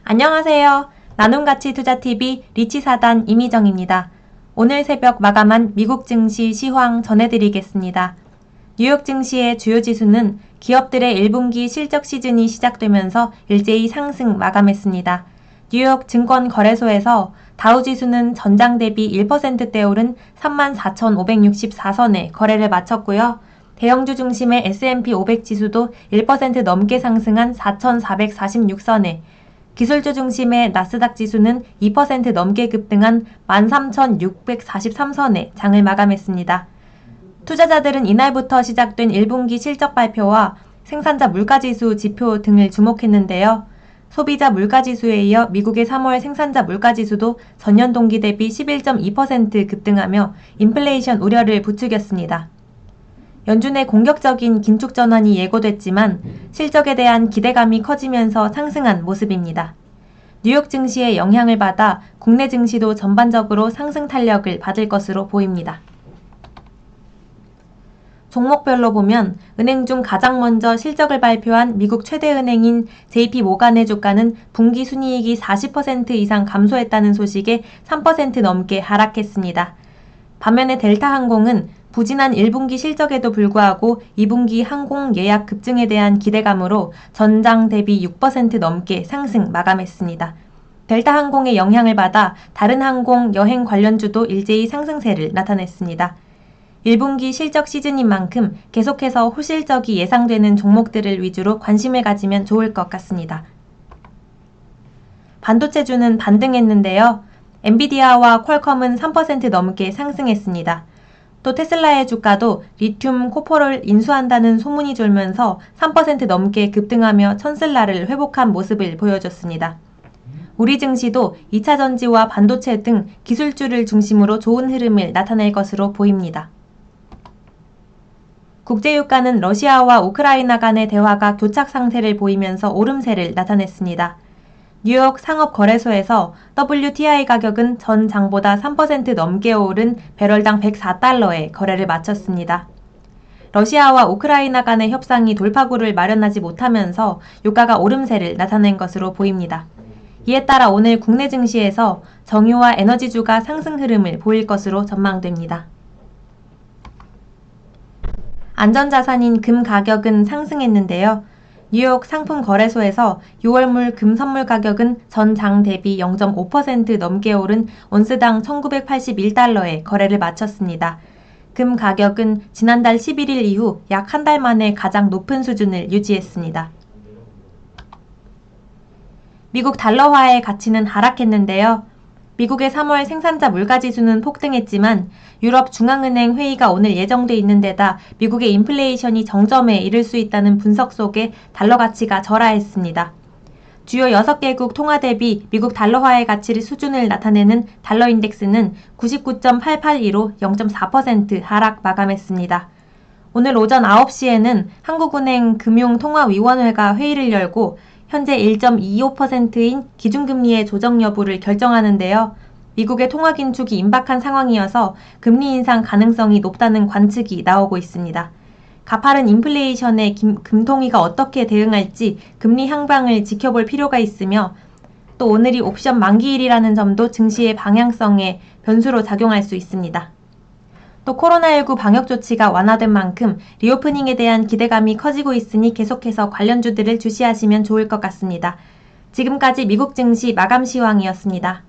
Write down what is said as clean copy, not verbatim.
안녕하세요. 나눔가치 투자TV 리치사단 이미정입니다. 오늘 새벽 마감한 미국 증시 시황 전해드리겠습니다. 뉴욕 증시의 주요 지수는 기업들의 1분기 실적 시즌이 시작되면서 일제히 상승 마감했습니다. 뉴욕 증권거래소에서 다우지수는 전장 대비 1%대 오른 34,564선에 거래를 마쳤고요. 대형주 중심의 S&P 500 지수도 1% 넘게 상승한 4,446선에, 기술주 중심의 나스닥 지수는 2% 넘게 급등한 13,643선에 장을 마감했습니다. 투자자들은 이날부터 시작된 1분기 실적 발표와 생산자 물가지수 지표 등을 주목했는데요. 소비자 물가지수에 이어 미국의 3월 생산자 물가지수도 전년 동기 대비 11.2% 급등하며 인플레이션 우려를 부추겼습니다. 연준의 공격적인 긴축 전환이 예고됐지만 실적에 대한 기대감이 커지면서 상승한 모습입니다. 뉴욕 증시의 영향을 받아 국내 증시도 전반적으로 상승 탄력을 받을 것으로 보입니다. 종목별로 보면 은행 중 가장 먼저 실적을 발표한 미국 최대 은행인 JP모간의 주가는 분기 순이익이 40% 이상 감소했다는 소식에 3% 넘게 하락했습니다. 반면에 델타항공은 부진한 1분기 실적에도 불구하고 2분기 항공 예약 급증에 대한 기대감으로 전장 대비 6% 넘게 상승 마감했습니다. 델타항공의 영향을 받아 다른 항공 여행 관련주도 일제히 상승세를 나타냈습니다. 1분기 실적 시즌인 만큼 계속해서 호실적이 예상되는 종목들을 위주로 관심을 가지면 좋을 것 같습니다. 반도체주는 반등했는데요. 엔비디아와 퀄컴은 3% 넘게 상승했습니다. 또 테슬라의 주가도 리튬 코퍼를 인수한다는 소문이 돌면서 3% 넘게 급등하며 천슬라를 회복한 모습을 보여줬습니다. 우리 증시도 2차전지와 반도체 등 기술주를 중심으로 좋은 흐름을 나타낼 것으로 보입니다. 국제유가는 러시아와 우크라이나 간의 대화가 교착 상태를 보이면서 오름세를 나타냈습니다. 뉴욕 상업거래소에서 WTI 가격은 전 장보다 3% 넘게 오른 배럴당 104달러에 거래를 마쳤습니다. 러시아와 우크라이나 간의 협상이 돌파구를 마련하지 못하면서 유가가 오름세를 나타낸 것으로 보입니다. 이에 따라 오늘 국내 증시에서 정유와 에너지주가 상승 흐름을 보일 것으로 전망됩니다. 안전자산인 금 가격은 상승했는데요. 뉴욕 상품거래소에서 6월물 금 선물 가격은 전장 대비 0.5% 넘게 오른 온스당 1981달러에 거래를 마쳤습니다. 금 가격은 지난달 11일 이후 약 한 달 만에 가장 높은 수준을 유지했습니다. 미국 달러화의 가치는 하락했는데요. 미국의 3월 생산자 물가지수는 폭등했지만 유럽 중앙은행 회의가 오늘 예정돼 있는 데다 미국의 인플레이션이 정점에 이를 수 있다는 분석 속에 달러 가치가 절하했습니다. 주요 6개국 통화 대비 미국 달러화의 가치를 수준을 나타내는 달러 인덱스는 99.882로 0.4% 하락 마감했습니다. 오늘 오전 9시에는 한국은행 금융통화위원회가 회의를 열고 현재 1.25%인 기준금리의 조정 여부를 결정하는데요. 미국의 통화 긴축이 임박한 상황이어서 금리 인상 가능성이 높다는 관측이 나오고 있습니다. 가파른 인플레이션에 금통위가 어떻게 대응할지 금리 향방을 지켜볼 필요가 있으며 또 오늘이 옵션 만기일이라는 점도 증시의 방향성에 변수로 작용할 수 있습니다. 또 코로나19 방역 조치가 완화된 만큼 리오프닝에 대한 기대감이 커지고 있으니 계속해서 관련주들을 주시하시면 좋을 것 같습니다. 지금까지 미국 증시 마감 시황이었습니다.